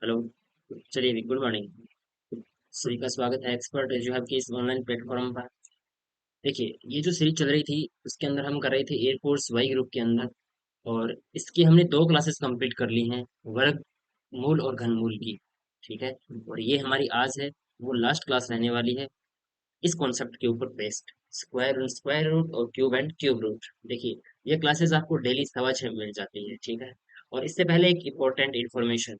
Hello. चलिए, good morning. सभी का स्वागत है एक्सपर्ट एजुहब के इस ऑनलाइन प्लेटफॉर्म पर। देखिए, ये जो सीरीज चल रही थी उसके अंदर हम कर रहे थे एयरफोर्स वाई ग्रुप के अंदर। और इसकी हमने दो क्लासेस कंप्लीट कर ली हैं, वर्ग मूल और घनमूल की। ठीक है। और ये हमारी आज है वो लास्ट क्लास रहने वाली है इस कॉन्सेप्ट के ऊपर बेस्ड। स्क्वायर रूट और क्यूब एंड क्यूब रूट। देखिए, ये क्लासेस आपको डेली 6:15 मिल जाती है। ठीक है। और इससे पहले एक इम्पोर्टेंट इन्फॉर्मेशन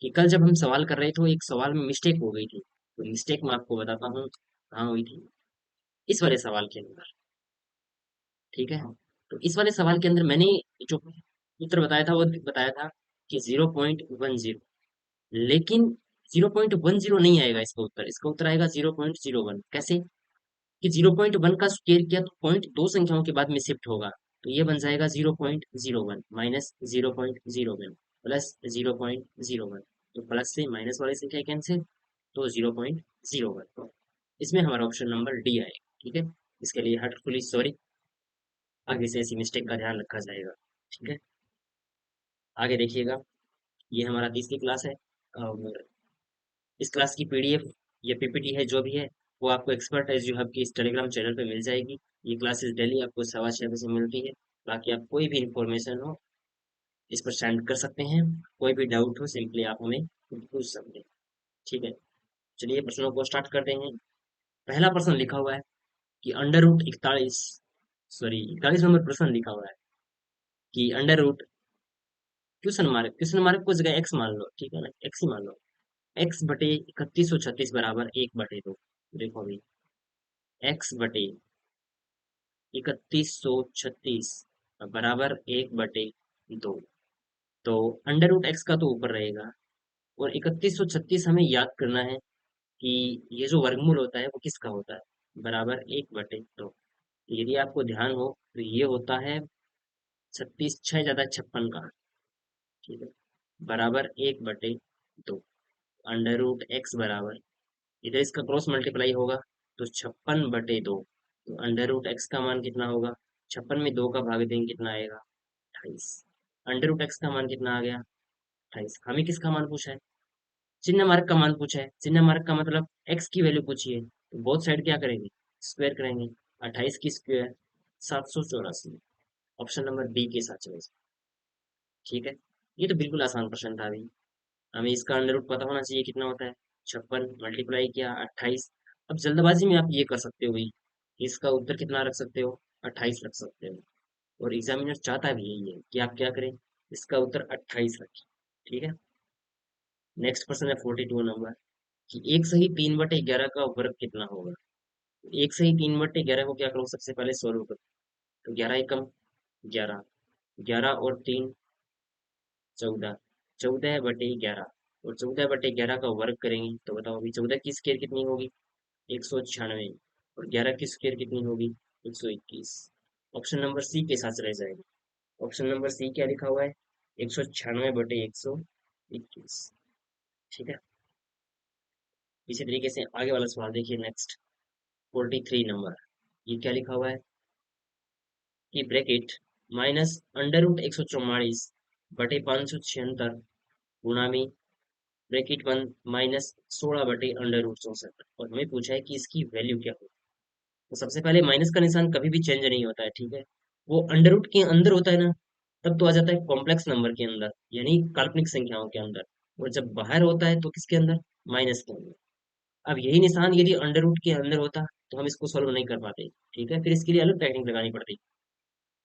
कि कल जब हम सवाल कर रहे थे तो एक सवाल में मिस्टेक हो गई थी। तो मिस्टेक मैं आपको बताता हूँ कहाँ हुई थी। इस वाले सवाल के अंदर। ठीक है। तो इस वाले सवाल के अंदर मैंने जो उत्तर बताया था वो बताया था कि 0.10। लेकिन 0.10 नहीं आएगा इसका उत्तर। इसका उत्तर आएगा 0.01। कैसे? कि 0.1 का स्क्वायर किया तो पॉइंट दो संख्याओं के बाद में शिफ्ट होगा। तो ये बन जाएगा 0.01 माइनस 0.01 प्लस 0.01। तो प्लस से माइनस वाली संख्या कैंसिल, तो 0.01। इसमें हमारा ऑप्शन नंबर डी आएगा। ठीक है। इसके लिए हार्टफुली सॉरी। आगे से ऐसी मिस्टेक का ध्यान रखा जाएगा। ठीक है। आगे देखिएगा, ये हमारा तीसरी क्लास है। और इस क्लास की पीडीएफ या पीपीटी है जो भी है, वो आपको एक्सपर्ट एज यू हब की इस टेलीग्राम चैनल पे मिल जाएगी। ये क्लासेस डेली आपको 6:15 से मिलती है। बाकी आप कोई भी इंफॉर्मेशन हो इस पर सेंड कर सकते हैं। कोई भी डाउट हो सिंपली आप हमें पूछ सकते हैं। ठीक है। चलिए प्रश्नों को स्टार्ट करते हैं। पहला प्रश्न लिखा हुआ है कि अंडर रूट 41, सॉरी 41 नंबर प्रश्न लिखा हुआ है कि अंडर रूट क्वेश्चन मार्क को जगह एक्स मान लो। ठीक है ना, एक्स ही मान लो। एक्स बटे 3136 बराबर 1/2। देखो अभी, एक्स बटे 3136 बराबर 1/2। तो अंडर रूट एक्स का तो ऊपर रहेगा। और 3136 हमें याद करना है कि ये जो वर्गमूल होता है वो किसका होता है, बराबर 1/2। यदि आपको ध्यान हो तो ये होता है 36 6 ज्यादा 56 का। ठीक है। बराबर 1/2। अंडर रूट एक्स बराबर, इधर इसका क्रॉस मल्टीप्लाई होगा तो 56/2। तो अंडर रूट एक्स का मान कितना होगा? 56 में 2 का भाग देंगे कितना आएगा? 28। अंडर रूट एक्स का मान कितना आ गया? 28। हमें किसका मान पूछा है? चिन्ह मार्क का मान पूछा है। चिन्ह मार्क का मतलब एक्स की वैल्यू पूछी है, तो बोथ साइड क्या करेंगे? स्क्वायर करेंगे। 28 की स्क्वायर 784। ऑप्शन नंबर बी के साथ चले। ठीक है। ये तो बिल्कुल आसान प्रश्न था अभी। हमें इसका अंडर रूट पता होना चाहिए कितना होता है। 56 मल्टीप्लाई किया 28। अब जल्दबाजी में आप ये कर सकते हो भाई, इसका उत्तर कितना रख सकते हो? 28 रख सकते हो। और एग्जामिनर चाहता भी यही है कि आप क्या करें, इसका उत्तर 28 रखें। ठीक है। नेक्स्ट क्वेश्चन है 42 नंबर कि 1 सही 3/11 का वर्ग कितना होगा। 1 सही 3/11 को क्या करो, सबसे पहले सोल्व करो। तो 11 एकम 11, 11 और 3 14, 14/11। और 14/11 का वर्ग करेंगे तो बताओ अभी 14 की स्क्वायर कितनी होगी? 196। और 11 की स्क्वायर कितनी होगी? 121। ऑप्शन नंबर सी के साथ रह जाएगा। ऑप्शन नंबर सी क्या लिखा हुआ है? 196/121। ठीक है। इसी तरीके से आगे वाला सवाल देखिए नेक्स्ट। 43 नंबर, ये क्या लिखा हुआ है कि ब्रैकेट माइनस अंडर रूट 144/576 गुणा में ब्रैकेट 1 माइनस 16/√64। और हमें पूछा है कि इसकी वैल्यू क्या हो। तो सबसे पहले माइनस का निशान कभी भी चेंज नहीं होता है। ठीक है। वो अंडर रूट के अंदर होता है ना, तब तो आ जाता है कॉम्प्लेक्स नंबर के अंदर, यानी काल्पनिक संख्याओं के अंदर। और जब बाहर होता है तो किसके अंदर? माइनस के अंदर। अब यही निशान यदि अंडर रूट के अंदर होता तो हम इसको सॉल्व नहीं कर पाते। ठीक है, फिर इसके लिए अलग टेक्निक लगानी पड़ती।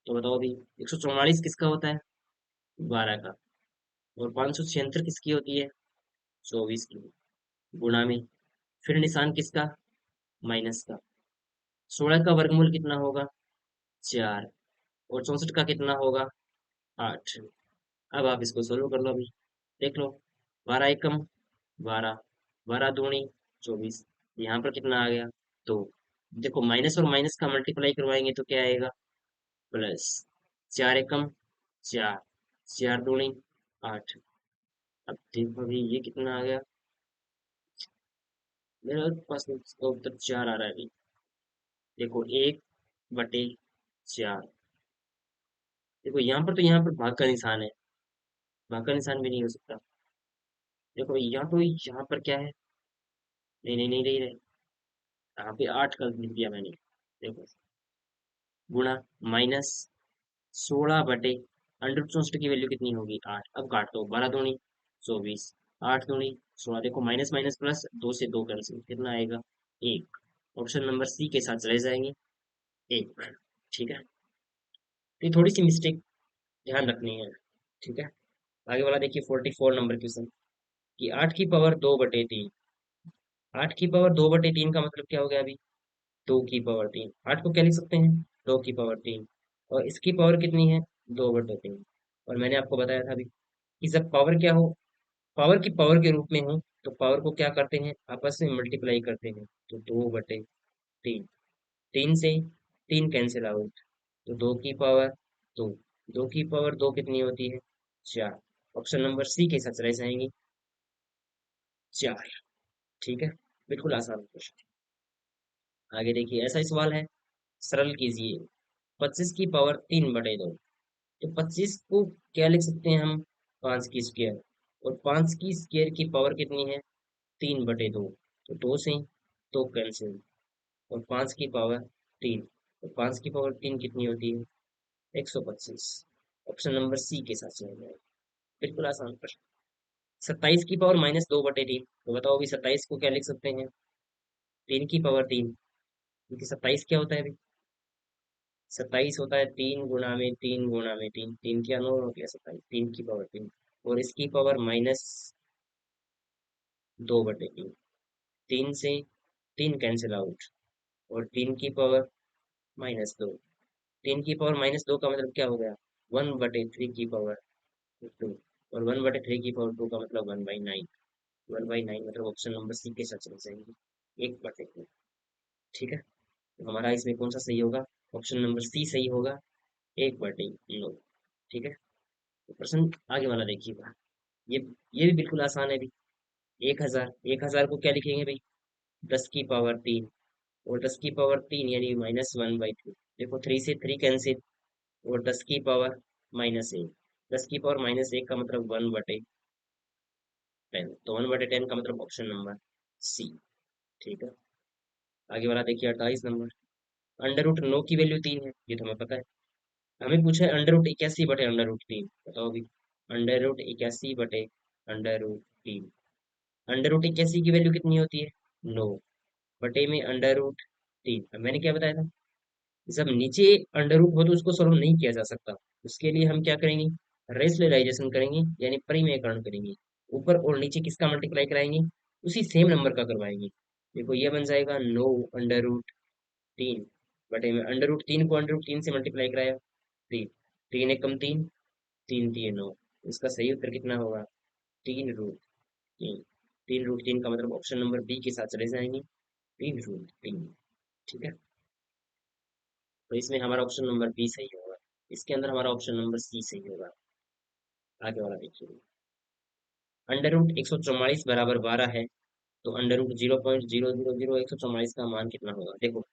तो बताओ अभी, 144 किसका होता है? 12 का। और 576 किसकी होती है? 24 की। गुणा में फिर निशान किसका? माइनस का। 16 का वर्गमूल कितना होगा? 4। और 64 का कितना होगा? 8। अब आप इसको सोल्व कर लो अभी। देख लो, 12 एकम 12, 12 दूनी 24। यहाँ पर कितना आ गया? तो देखो, माइनस और माइनस का मल्टीप्लाई करवाएंगे तो क्या आएगा? प्लस। 4 एकम 4, 4 दूनी 8। अब देखो अभी ये कितना आ गया? मेरे पास इसका उत्तर 4 आ रहा है अभी। देखो, 1/4। देखो यहाँ पर तो यहाँ पर भाग का निशान है, भाग का निशान भी नहीं हो सकता। देखो यहाँ तो यहाँ पर क्या है, नहीं नहीं नहीं नहीं नहीं, यहाँ पे 8 कर दिया मैंने। देखो, गुणा माइनस 16 बटे √64 की वैल्यू कितनी होगी, 8। अब काट दो, 12 दूनी 24, 8 दूनी 16। देखो माइनस माइनस प्लस, 2 से 2 कैंसिल, कितना आएगा, 1। ऑप्शन नंबर सी के साथ चले जाएंगे, 1। ठीक है, तो ये थोड़ी सी मिस्टेक ध्यान रखनी है। ठीक है, आगे वाला देखिए 44 नंबर क्वेश्चन, कि 8 की पावर 2/3। 8 की पावर 2/3 का मतलब क्या हो गया अभी, 2 की पावर 3। 8 को क्या लिख सकते हैं, 2 की पावर 3, और इसकी पावर कितनी है, 2/3। और मैंने आपको बताया था अभी कि जब पावर क्या हो, पावर की पावर के रूप में हो, तो पावर को क्या करते हैं, आपस में मल्टीप्लाई करते हैं। तो 2/3, 3 से 3 कैंसिल आउट, तो 2 की पावर 2, 2 की पावर 2 कितनी होती है, 4। ऑप्शन नंबर सी के साथ रह जाएंगे, 4। ठीक है, बिल्कुल आसान क्वेश्चन। आगे देखिए, ऐसा ही सवाल है, सरल कीजिए। 25 की पावर 3/2, तो 25 को क्या लिख सकते हैं हम, 5 की स्क्वायर, और 5 की स्क्वायर की पावर कितनी है, 3/2। तो 2 से 2 कैंसिल, और 5 की पावर 3, तो 5 की पावर 3 कितनी होती है, 125। ऑप्शन नंबर सी के साथ चला जाए, बिल्कुल आसान प्रश्न। 27 की पावर -2/3, तो बताओ अभी 27 को क्या लिख सकते हैं, 3 की पावर 3, क्योंकि 27 क्या होता है अभी, 27 होता है 3 गुणा में 3 गुणा में 3, 3 क्या 9 हो गया 27, 3 की पावर 3, और इसकी पावर -2/3, 3 से 3 कैंसिल आउट, और 3 की पावर -2, 3 की पावर -2 का मतलब क्या हो गया, 1/3 की पावर 2, और 1/3 की पावर 2 का मतलब 1/9। 1/9 मतलब ऑप्शन नंबर सी के साथ चले जाएंगे, 1/2। ठीक है, तो हमारा इसमें कौन सा सही होगा, ऑप्शन नंबर सी सही होगा, 1/9। ठीक है, तो प्रश्न आगे वाला देखिएगा, ये ये भी बिल्कुल आसान है भी। 1000, 1000 को क्या लिखेंगे भाई, 10 की पावर 3, और 10 की पावर 3 यानी -1/3। देखो 3 से 3 कैंसिल, और 10 की पावर -1, 10 की पावर -1 का मतलब 1/10, तो 1/10 का मतलब ऑप्शन नंबर सी। ठीक है, आगे वाला देखिए 28 नंबर, √9 की वैल्यू 3 है, ये तो हमें पता है। हमें पूछा है √81/√3, बताओ अभी, √81/√3, √81 की वैल्यू कितनी होती है, 9, बटे में √3। अब मैंने क्या बताया था, जब नीचे अंडर रूट हो तो उसको सॉल्व नहीं किया जा सकता, उसके लिए हम क्या करेंगे, रेशनलाइजेशन करेंगे, यानी परिमेयकरण करेंगे। ऊपर और नीचे किसका मल्टीप्लाई कराएंगे, उसी सेम नंबर का करवाएंगे। देखो ये बन जाएगा 9 √3, बटे में √3 को √3 से मल्टीप्लाई कराया, 3, 3 × 1 = 3, 3 × 3 = 9। इसका सही उत्तर कितना होगा, 3 √3। 3 √3 का मतलब ऑप्शन नंबर बी के साथ चले जाएंगे, 3 √3। ठीक है, तो इसमें हमारा ऑप्शन नंबर बी सही होगा, इसके अंदर हमारा ऑप्शन नंबर सी सही होगा। आगे वाला देखिए, √144 बराबर 12 है, तो √0.000 144 का मान कितना होगा। देखो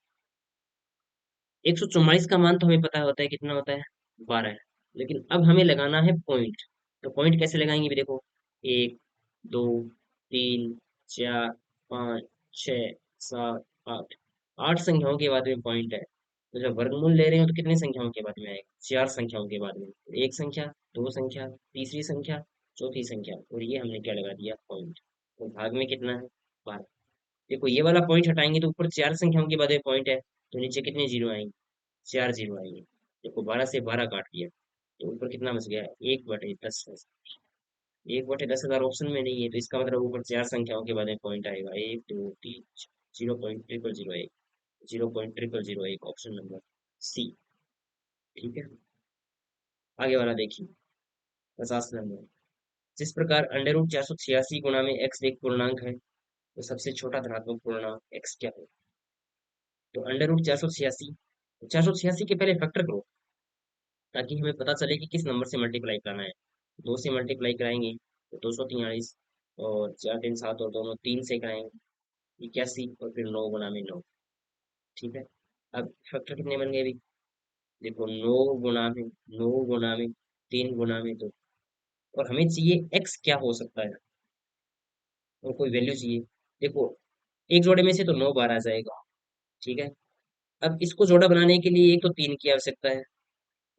144 का मान तो हमें पता होता है कितना होता है, 12 है, लेकिन अब हमें लगाना है पॉइंट। तो पॉइंट कैसे लगाएंगे भी, देखो 1 2 3 4 5 6 7 8, 8 संख्याओं के बाद में पॉइंट है, तो जब वर्गमूल ले रहे हो तो कितने संख्याओं के बाद में आएगा, 4 संख्याओं के बाद में, एक संख्या, दो संख्या, तीसरी संख्या, चौथी संख्या, और ये हमने क्या लगा दिया, पॉइंट। तो भाग में कितना है, 12। देखो ये वाला पॉइंट हटाएंगे तो ऊपर 4 संख्याओं के बाद में पॉइंट है, तो नीचे कितने जीरो आएंगे, 4 जीरो आएंगे। देखो 12 से 12 काट दिया, तो ऊपर कितना बच गया, 1/10। 1/10,000 ऑप्शन में नहीं है, तो इसका मतलब ऊपर 4 संख्याओं के बाद में पॉइंट आएगा, 1 2 3, 0.0001, 0.0001, ऑप्शन नंबर सी। ठीक है, आगे वाला देखिए 50 नंबर, जिस प्रकार √486 गुणा में x एक पूर्णांक है, तो सबसे छोटा धनात्मक पूर्णांक x क्या है। तो √486, 486 के पहले फैक्टर करो, ताकि हमें पता चले कि किस नंबर से मल्टीप्लाई करना है। 2 से मल्टीप्लाई कराएंगे तो 243, और 4 3 7, और दोनों 3 से कराएंगे 81, और फिर 9 × 9। ठीक है, अब फैक्टर कितने बन गए अभी, देखो 9 गुना में 3 गुना में 2, और हमें चाहिए x क्या हो सकता है। और कोई वैल्यू चाहिए। देखो, एक जोड़े में से तो 9 बार आ जाएगा। ठीक है। अब इसको जोड़ा बनाने के लिए एक तो 3 की आवश्यकता है,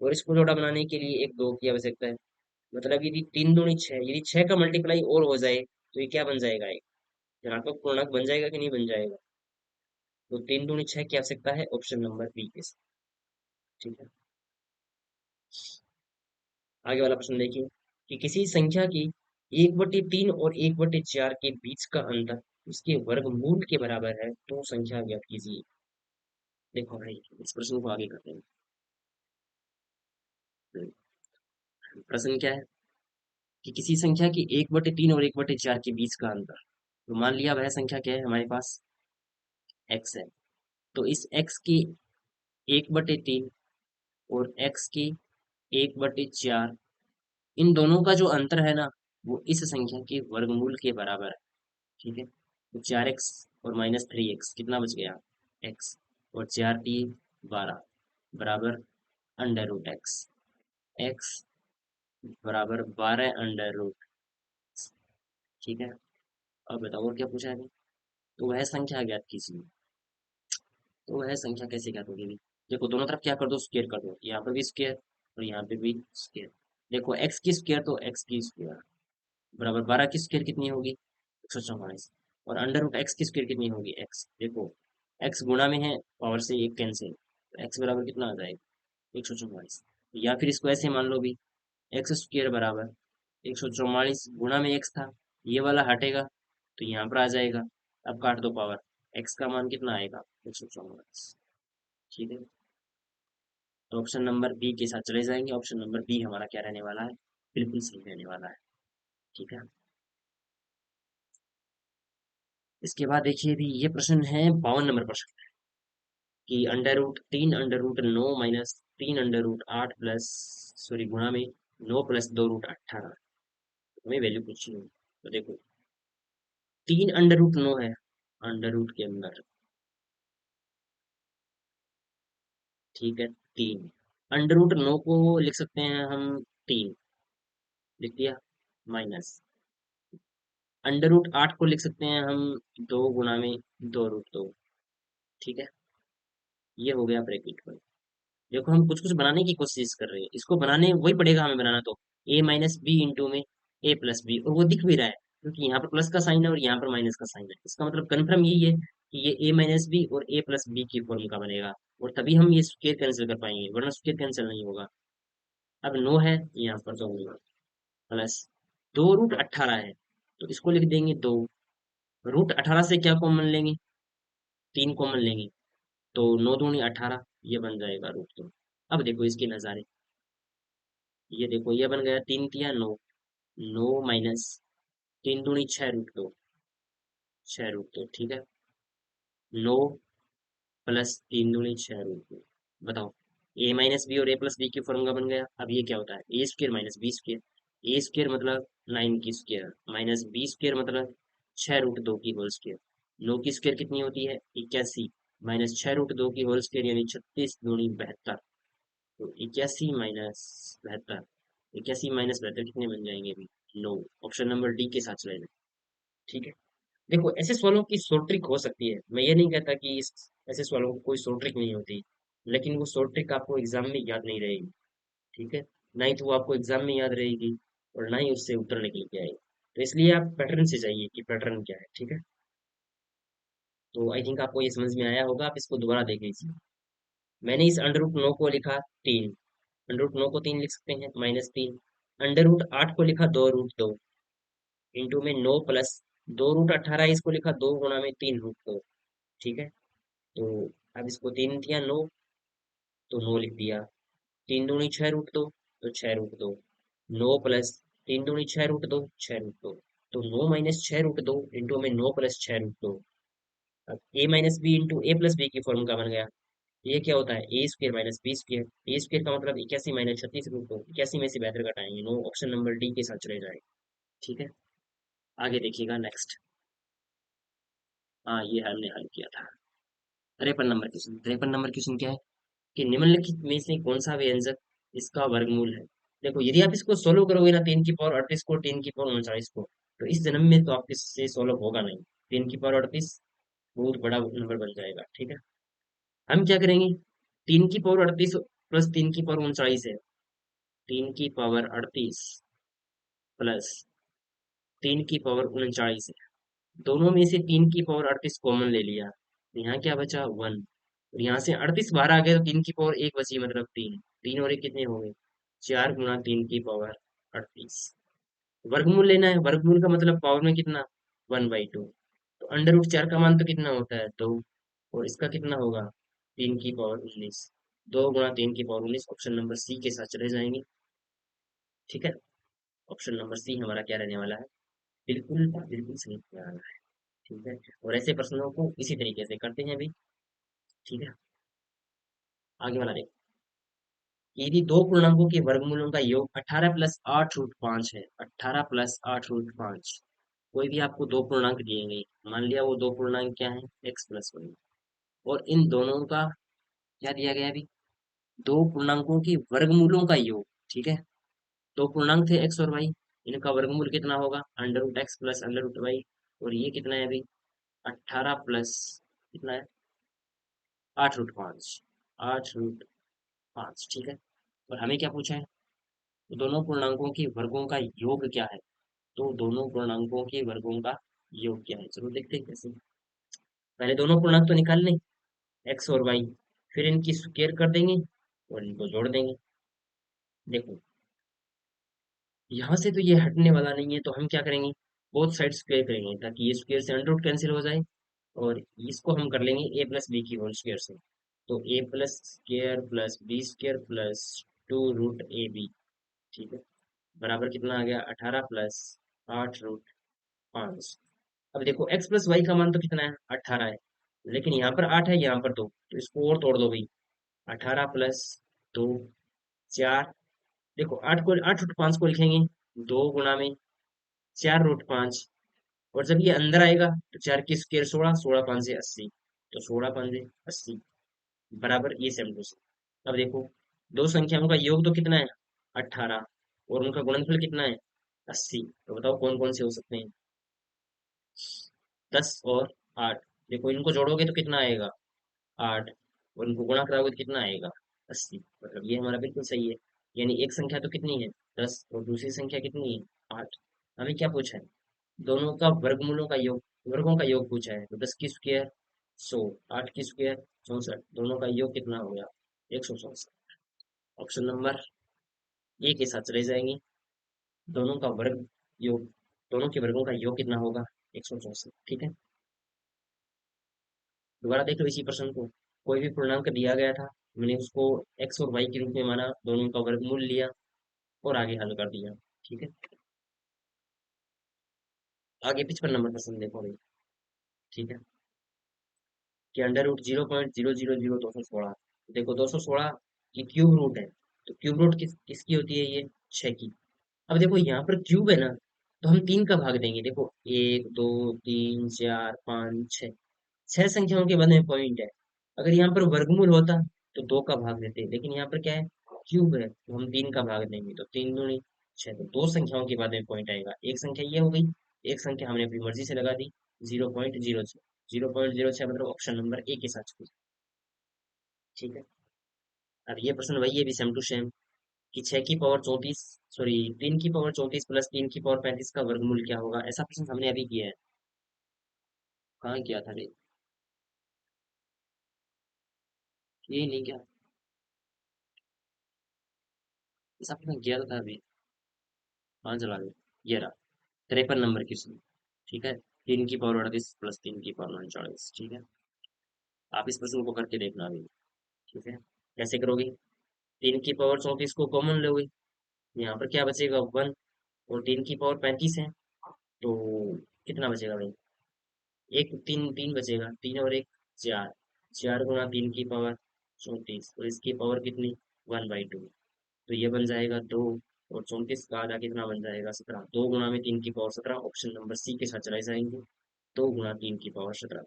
और इसको जोड़ा बनाने के लिए एक 2 की आवश्यकता है। मतलब यदि 3 दूनी 6, यदि 6 का मल्टीप्लाई और हो जाए तो ये क्या बन जाएगा, एक धनात्मक पूर्णांक बन जाएगा कि नहीं बन जाएगा। तो 3 दूनी 6 की आवश्यकता है ऑप्शन नंबर बी के साथ। ठीक है। आगे वाला प्रश्न देखिए कि किसी संख्या की 1/3 और 1/4 के बीच का अंतर उसके वर्गमूल के बराबर है तो संख्या ज्ञात कीजिए। देखो भाई, इस प्रश्न को आगे करते हैं। प्रश्न क्या है कि किसी संख्या की 1/3 और 1/4 के बीच का अंतर, तो मान लिया वह संख्या क्या है हमारे पास, x है। तो इस x की 1/3 और x की 1/4, इन दोनों का जो अंतर है ना, वो इस संख्या के वर्गमूल के बराबर है। ठीक है। तो 4x और -3x कितना बच गया, x, और 4×3 = 12 बराबर √x, x बराबर 12 √। ठीक है। अब बताओ और क्या पूछा है। तो वह संख्या ज्ञात कीजिए। तो वह संख्या कैसे ज्ञात होगी। देखो, दोनों तरफ क्या कर दो, स्क्वायर कर दो, यहाँ पर भी स्क्वायर और यहाँ पे भी स्क्वायर। देखो, x की स्क्वायर तो x की स्क्वायर बराबर 12 की स्क्वायर कितनी होगी, 144। और √x की स्क्वायर कितनी होगी, x। देखो, x गुणा में है, पावर से एक कैंसिल, तो x बराबर कितना आ जाएगा, 144। या फिर इसको ऐसे मान लो भी, एक्स स्क्वायर बराबर 144 गुणा में x था, ये वाला हटेगा तो यहाँ पर आ जाएगा। अब काट दो पावर, x का मान कितना आएगा, 144। ठीक है। तो ऑप्शन नंबर बी के साथ चले जाएंगे। ऑप्शन नंबर बी हमारा क्या रहने वाला है, बिल्कुल सही रहने वाला है। ठीक है। इसके बाद देखिए भी, ये प्रश्न है 52 नंबर प्रश्न, कि √3 √9 -3 √8 प्लस, सॉरी गुणा में 9 + 2 √18 हमें वैल्यू पूछी है। तो देखो, 3 √9 है अंडर रूट के अंदर। ठीक है। 3 √9 को लिख सकते हैं हम 3, लिख दिया, माइनस √8 को लिख सकते हैं हम 2 गुणा में 2 √2। ठीक है। ये हो गया ब्रैकेट में। देखो, हम कुछ कुछ बनाने की कोशिश कर रहे हैं, इसको बनाने वही पड़ेगा हमें बनाना तो, a - b इंटू में a + b, और वो दिख भी रहा है क्योंकि यहाँ पर प्लस का साइन है और यहाँ पर माइनस का साइन है। इसका मतलब कन्फर्म यही है कि ये a - b और a + b की फॉर्म का बनेगा, और तभी हम ये स्क्वायर कैंसिल कर पाएंगे, वरना स्क्वायर कैंसिल नहीं होगा। अब 9 है, यहाँ पर तो होगा प्लस 2 √18 है, तो इसको लिख देंगे 2। √18 से क्या कॉमन लेंगे, 3 कॉमन लेंगे, तो 9 दूनी 18, ये बन जाएगा √2। अब देखो इसके नज़ारे, ये देखो, ये बन गया 3×3 = 9, 9 माइनस 3 दूनी 6 √2, 6 √2। ठीक है। 9 प्लस 3 दूनी 6 √2। बताओ, a - b और a + b की फॉर्मूला बन गया। अब ये क्या होता है, a² - b²। a² मतलब 9 की स्क्वायर, माइनस b² मतलब 6 √2 की होल स्क्वायर। 9 की स्क्वायर कितनी होती है, 81, माइनस 6 √2 की होल स्क्वायर यानी 36×2 = 72। तो 81 - 72, 81 - 72 कितने बन जाएंगे अभी, 9। ऑप्शन नंबर डी के साथ चले जाए। ठीक है। देखो, ऐसे सवालों की शॉर्ट ट्रिक हो सकती है, मैं ये नहीं कहता कि इस ऐसे सवालों की कोई शॉर्ट ट्रिक नहीं होती, लेकिन वो शॉर्ट ट्रिक आपको एग्जाम में याद नहीं रहेगी। ठीक है। ना ही तो वो आपको एग्जाम में याद रहेगी, और ना ही उससे उत्तर निकल के आएगा। तो इसलिए आप पैटर्न से जाइए कि पैटर्न क्या है। ठीक है। तो आई थिंक आपको ये समझ में आया होगा, आप इसको दोबारा देख लीजिए। मैंने इस √9 को लिखा 3, √9 को 3 लिख सकते हैं, -3। √8 को लिखा 2 √2 इंटू में 9 प्लस 2 √18, इसको लिखा 2 गुणा में 3 √2। ठीक है। तो अब इसको 3×9, तो 9 लिख दिया। 3 दूनी 6 √2, तो 6 √2। 9 प्लस 3 दूनी 6 √2, 6 √2। तो 9 - 6 √2 इंटू में 9 + 6 √2। अब a - b into a + b की फॉर्म का बन गया। ये क्या होता है, a² - b²। a² का मतलब 81 - 36 √2, 81 में से 72 घटाएंगे। नो, ऑप्शन नंबर डी के साथ चले जाए। ठीक है। आगे देखिएगा नेक्स्ट। हाँ, ये हमने हल किया था। 53 नंबर क्वेश्चन। 53 नंबर क्वेश्चन क्या है कि निम्नलिखित में से कौन सा व्यंजक इसका वर्गमूल है। देखो, यदि आप इसको सोल्व करोगे ना, 3 की पावर 38 को, 3 की पावर 39 को, तो इस जन्म में तो आपके से सॉल्व होगा नहीं। 3 की पावर 38 बहुत बड़ा नंबर बन जाएगा, ठीक है। हम क्या करेंगे, 3 की पावर 38 प्लस 3 की पावर 39 है। 3 की पावर 38 प्लस 3 की पावर 39 है। दोनों में से 3 की पावर 38 कॉमन ले लिया, तो यहाँ क्या बचा 1। और यहाँ से 38 बाहर आ गया तो 3 की पावर 1 बची, मतलब 3। 3 और 1 कितने हो गए, 4 गुना 3 की पावर 38। वर्गमूल लेना है, वर्गमूल का मतलब पावर में कितना, 1/2। तो अंडर रूट 4 का मान तो कितना होता है 2, और इसका कितना होगा 3 की पावर 19। 2 गुना 3 की पावर 19, ऑप्शन नंबर सी के साथ चले जाएंगे, ठीक है। ऑप्शन नंबर सी हमारा क्या रहने वाला है, बिल्कुल बिल्कुल सही रहने वाला है, ठीक है। और ऐसे प्रश्नों को इसी तरीके से करते हैं अभी, ठीक है। आगे वाला देखो, यदि दो पूर्णांकों के वर्गमूलों का योग 18 + 8 रूट 5 है। 18 + 8 रूट 5, कोई भी आपको दो पूर्णांक दिए गए, मान लिया वो दो पूर्णांक क्या है, x+1, और इन दोनों का क्या दिया गया अभी, दो पूर्णांकों की वर्गमूलों का योग, ठीक है। दो पूर्णांक थे x और y, इनका वर्गमूल कितना होगा, √x प्लस √y। और ये कितना है अभी, 18 प्लस कितना है, 8 रूट 5, 8 रूट 5, ठीक है। और हमें क्या पूछा है, तो दोनों पूर्णांकों की वर्गों का योग क्या है। तो दोनों पूर्णांकों के वर्गों का योग क्या है, चलो देखते हैं कैसे। पहले दोनों पूर्णांक तो निकाल लें, एक्स और वाई, फिर इनकी स्क्वायर कर देंगे और इनको जोड़ देंगे। देखो यहाँ से तो ये हटने वाला नहीं है, तो हम क्या करेंगे, बोथ साइड स्क्वायर करेंगे, ताकि ये स्क्वायर से अंडर रूट कैंसिल हो जाए। और इसको हम कर लेंगे a + b की होल स्क्वायर से। तो a + square plus b square plus 2 root ab, ठीक है, बराबर कितना आ गया, 18 + 8 रूट 5। अब देखो x प्लस वाई का मान तो कितना है, 18 है, लेकिन यहाँ पर 8 है, यहाँ पर 2, तो इसको और तोड़ दो भाई। 18 + 2 4। देखो 8 रूट 5 को लिखेंगे 2 गुना में 4 रूट 5, और जब ये अंदर आएगा तो 4 की स्क्वायर 16, 16 × 5 = 80, तो 16 × 5 = 80, बराबर ये सेम टू सेम। अब देखो दो संख्याओं का योग तो कितना है, 18, और उनका गुणनफल कितना है, 80। तो बताओ कौन कौन से हो सकते हैं, 10 और 8। देखो इनको जोड़ोगे तो कितना आएगा, 8, और इनको गुणा कराओगे तो कितना आएगा, 80। मतलब ये हमारा बिल्कुल सही है। यानी एक संख्या तो कितनी है, 10, और दूसरी संख्या कितनी है, 8। हमें क्या पूछा है, दोनों का वर्गमूलों का योग, वर्गों का योग पूछा है। तो 10 की स्क्वायर 100, 8 की स्क्वायर 64, दोनों का योग कितना हो गया, 164। ऑप्शन नंबर ए के साथ चले जाएंगे, दोनों का वर्ग योग, दोनों के वर्गों का योग कितना होगा, 164, ठीक है। दोबारा देख लो इसी प्रश्न को, कोई भी पूर्णांक दिया गया था, मैंने उसको एक्स और वाई के रूप में माना, दोनों का वर्गमूल लिया और आगे हल कर दिया, ठीक है। आगे 55 नंबर प्रश्न देखो भाई, ठीक है, कि √0.000 216। देखो 216 की क्यूब रूट है, तो क्यूब रूट किसकी होती है, ये 6 की। अब देखो यहाँ पर क्यूब है ना, तो हम 3 का भाग देंगे। देखो 1 2 3 4 5 6, 6 संख्याओं के बाद में पॉइंट है। अगर यहाँ पर वर्गमूल होता तो 2 का भाग देते, लेकिन यहाँ पर क्या है, क्यूब है, तो हम 3 का भाग देंगे। तो 3 दूनी 6, तो दो संख्याओं के बाद में पॉइंट आएगा। एक संख्या ये हो गई, एक संख्या हमने अपनी मर्जी से लगा दी, 0.06। 0.06 मतलब ऑप्शन नंबर ए के साथ चूज, ठीक है। अब ये प्रश्न वही है भी, सेम टू सेम, कि 6 की पावर 34, सॉरी 3 की पावर 34 प्लस 3 की पावर 35 का वर्गमूल क्या होगा। ऐसा प्रश्न हमने अभी किया है, कहाँ किया था रे, ये नहीं क्या, ऐसा प्रश्न किया था अभी, कहाँ चला गया, ये रहा 53 नंबर क्वेश्चन, ठीक है। 3 की पावर 38 प्लस 3 की पावर 39, ठीक है। आप इस प्रश्न को करके देखना अभी, ठीक है। कैसे करोगे, 3 की पावर 34 को कॉमन लोगे, यहाँ पर क्या बचेगा 1, और 3 की पावर 35 है, तो कितना बचेगा भाई, एक, तीन तीन बचेगा, 3 और 1 4, 4 गुना 3 की पावर 34, और इसकी पावर कितनी, 1/2। तो ये बन जाएगा 2, और 34 का आधा कितना बन जाएगा, 17। 2 गुना में 3 की पावर 17, ऑप्शन नंबर सी के साथ चलाए जाएंगे, 2 गुना 3 की पावर 17।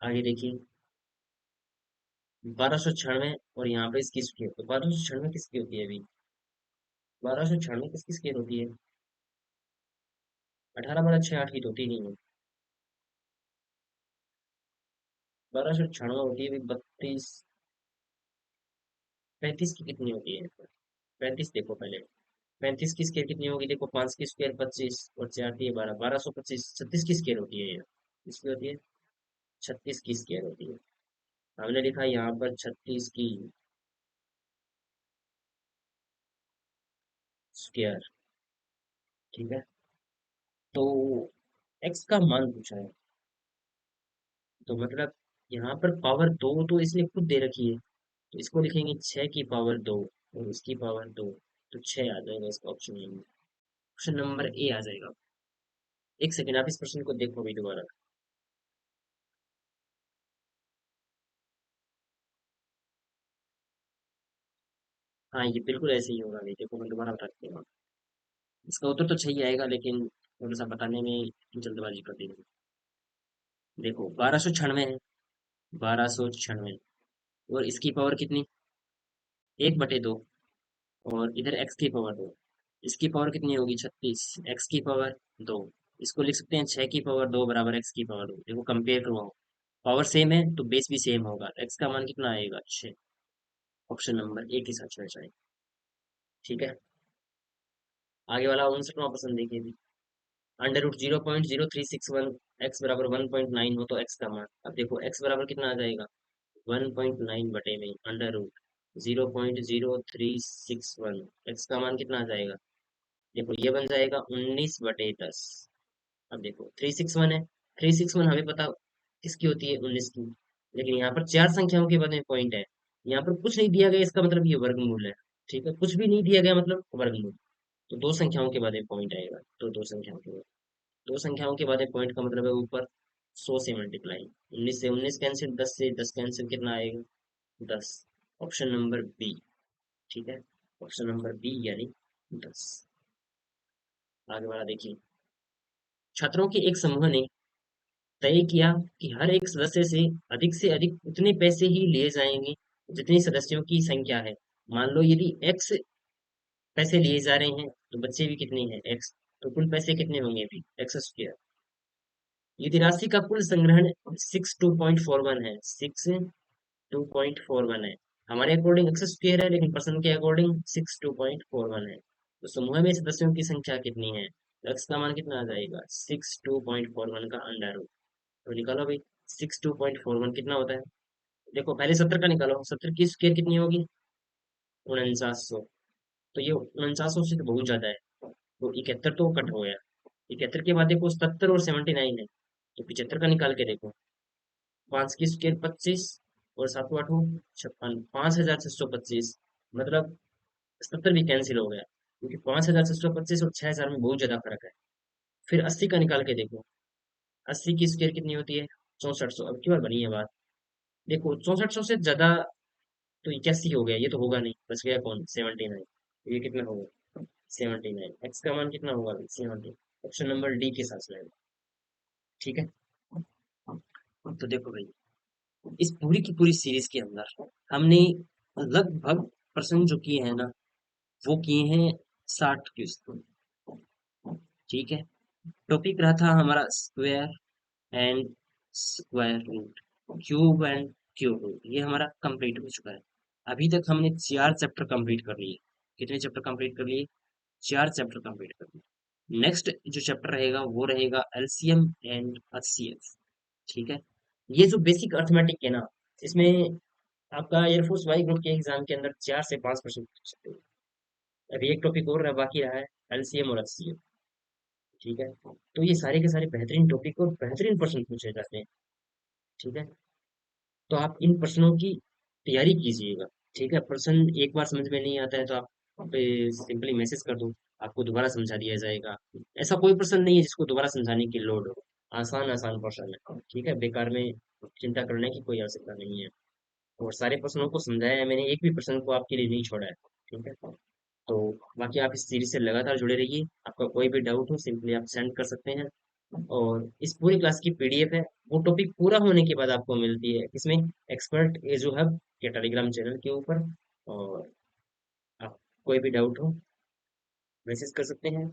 आगे देखिए 1296, और यहाँ पे इसकी स्क्वायर, तो 1296 किसकी होती है अभी, 1296 किसकी स्क्वायर होती है, 18 12 6 8 की तो होती नहीं है। 1296 होती है 32। 35 की कितनी होती है? 35 देखो पहले। 35 की स्केयर कितनी होगी? देखो, 5 की स्केयर 25 और 4 की 12, 1225। 36 की स्केयर होती है ये। किसकी होती है? 36 की स्केयर होती है। हमने लिखा यहाँ पर 36 की स्केयर। ठीक है। तो एक्स का मान पूछा है, तो मतलब यहाँ पर पावर दो तो इसने खुद दे रखी है, तो इसको लिखेंगे 6 की पावर 2 और इसकी पावर 2। तो 6 आ जाएगा इसका option number. Option number A आ जाएगा। एक सेकेंड, आप इस प्रश्न को देखो भी दोबारा। हाँ, ये बिल्कुल ऐसे ही होगा। नहीं, देखो मैं दोबारा बताती हूँ। इसका उत्तर तो सही आएगा, लेकिन थोड़ा सा बताने में जल्दबाजी कर दी मैंने। देखो, 1296 है। 1296। और इसकी पावर कितनी? 1/2। और इधर एक्स की पावर 2। इसकी पावर कितनी होगी? 36। एक्स की पावर 2। इसको लिख सकते हैं 6 की पावर 2 बराबर एक्स की पावर 2। देखो, कंपेयर करवाओ। पावर सेम है तो बेस भी सेम होगा। एक्स का मान कितना आएगा? 6। ऑप्शन नंबर ए के साथ चले जाए। ठीक है। आगे वाला 59वां प्रश्न देखिए। अंडर रूट 0.0361 एक्स बराबर 1.9 हो तो एक्स का मान। अब देखो, एक्स बराबर कितना आ जाएगा? 1.9 बटे में अंडर रूट 0.0361। एक्स का मान कितना आ जाएगा? देखो, ये बन जाएगा 19/10। अब देखो, 361 है। 361 हमें पता किसकी होती है? 19 की। लेकिन यहाँ पर चार संख्याओं के बाद में पॉइंट है। यहाँ पर कुछ नहीं दिया गया, इसका मतलब ये वर्गमूल है। ठीक है, कुछ भी नहीं दिया गया मतलब वर्गमूल। तो दो संख्याओं के बाद में पॉइंट आएगा, तो दो संख्याओं के बाद। दो संख्याओं के बाद एक पॉइंट का मतलब है ऊपर 100 से मल्टीप्लाई। 19 से 19 कैंसिल, 10 से 10 कैंसिल, कितना आएगा? 10। Option number B. ठीक है। ऑप्शन नंबर बी यानी 10। आगे वाला देखिए। छात्रों के एक समूह ने तय किया कि हर एक सदस्य से अधिक उतने पैसे ही लिए जाएंगे जितनी सदस्यों की संख्या है। मान लो यदि एक्स पैसे लिए जा रहे हैं तो बच्चे भी कितने हैं? एक्स। तो कुल पैसे कितने होंगे भी? X square. यदि राशि का कुल संग्रहण 62.41 है, 62.41 है। हमारे अकॉर्डिंग एक्स स्क्वायर है, लेकिन पर्सन के अकॉर्डिंग 62.41 है। तो समूह में सदस्यों की संख्या कितनी है? तो एक्स का मान कितना आ जाएगा? 62.41 का अंडर रूट। तो निकालो भाई। 62.41 कितना होता है? देखो, पहले 70 का निकालो। 70 की स्क्वायर कितनी होगी? 4900। तो ये 4900 से तो बहुत ज्यादा है। तो 71 तो कट हो गया। 71 के बाद देखो 77 और 79 है। तो 75 का निकाल के देखो। 5 की स्क्वायर 25 और 7 8 56, 5625। मतलब 77 भी कैंसिल हो गया, क्योंकि 5625 और 6000 में बहुत ज्यादा फर्क है। फिर 80 का निकाल के देखो। 80 की स्क्वायर कितनी होती है? 6400। अब की बार बनी है बात। देखो, 6400 से ज्यादा तो 81 हो गया, ये तो होगा नहीं। बच गया कौन? 79। ये कितना होगा? 79। एक्स का मान कितना होगा? 70। ऑप्शन नंबर डी के साथ रहेगा। ठीक है। तो देखो भाई, इस पूरी की पूरी सीरीज के अंदर हमने लगभग प्रश्न जो किए हैं ना, वो किए हैं 60 क्वेश्चन। ठीक है। टॉपिक रहा था हमारा square and square root, cube and cube root. ये हमारा कंप्लीट हो चुका है। अभी तक हमने 4 चैप्टर कंप्लीट कर लिए। कितने चैप्टर कंप्लीट कर लिए? 4 चैप्टर कंप्लीट कर लिए। नेक्स्ट जो चैप्टर रहेगा वो रहेगा एलसीएम एंड एचसीएफ। ठीक है। ये जो बेसिक अर्थमेटिक है ना, इसमें आपका एयरफोर्स वाई ग्रुप के एग्जाम के अंदर 4 से 5 प्रश्न पूछ सकते हो। अभी एक टॉपिक और बाकी रहा है, एलसीएम और एचसीएफ। ठीक है। तो ये सारे के सारे बेहतरीन टॉपिक और बेहतरीन प्रश्न पूछे जाते हैं। ठीक है। तो आप इन प्रश्नों की तैयारी कीजिएगा। ठीक है। प्रश्न एक बार समझ में नहीं आता है तो आप सिंपली मैसेज कर दो, आपको दोबारा समझा दिया जाएगा। ऐसा कोई प्रश्न नहीं है जिसको दोबारा समझाने की लोड हो। आसान आसान प्रश्न है। ठीक है। बेकार में चिंता करने की कोई आवश्यकता नहीं है। और सारे प्रश्नों को समझाया है मैंने, एक भी प्रश्न को आपके लिए नहीं छोड़ा है। ठीक है। तो बाकी आप इस सीरीज से लगातार जुड़े रहिए। आपका कोई भी डाउट हो सिंपली आप सेंड कर सकते हैं। और इस पूरी क्लास की पीडीएफ है, वो टॉपिक पूरा होने के बाद आपको मिलती है इसमें, एक्सपर्ट एजू हब के टेलीग्राम चैनल के ऊपर। और आप कोई भी डाउट हो मैसेज कर सकते हैं।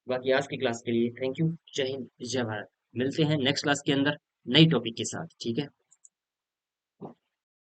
बाकी आज की क्लास के लिए थैंक यू। जय हिंद, जय भारत। मिलते हैं नेक्स्ट क्लास के अंदर नई टॉपिक के साथ, ठीक है।